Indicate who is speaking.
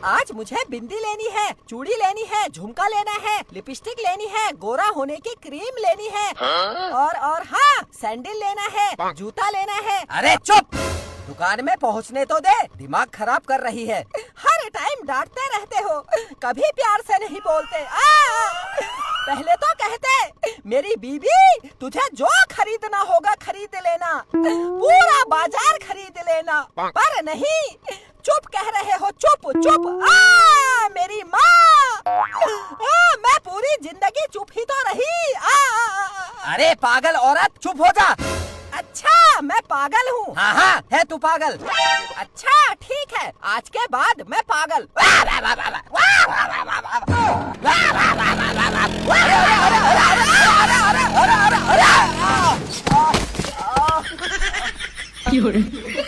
Speaker 1: आज मुझे बिंदी लेनी है, चूड़ी लेनी है, झुमका लेना है, लिपस्टिक लेनी है, गोरा होने की क्रीम लेनी है, और हाँ, सैंडल लेना है, जूता लेना है।
Speaker 2: अरे चुप, दुकान में पहुंचने तो दे, दिमाग खराब कर रही है।
Speaker 1: हर टाइम डांटते रहते हो, कभी प्यार से नहीं बोलते। पहले तो कहते मेरी बीबी तुझे जो खरीदना होगा खरीद लेना, पूरा बाजार खरीद लेना, पर नहीं, चुप कह रहे हो, चुप चुप। मेरी माँ, मैं पूरी जिंदगी चुप ही तो रही।
Speaker 2: अरे पागल औरत, चुप हो जा।
Speaker 1: अच्छा, मैं पागल हूँ?
Speaker 2: हाँ हाँ, है तू पागल।
Speaker 1: अच्छा ठीक है, आज के बाद मैं पागल।
Speaker 3: 有人。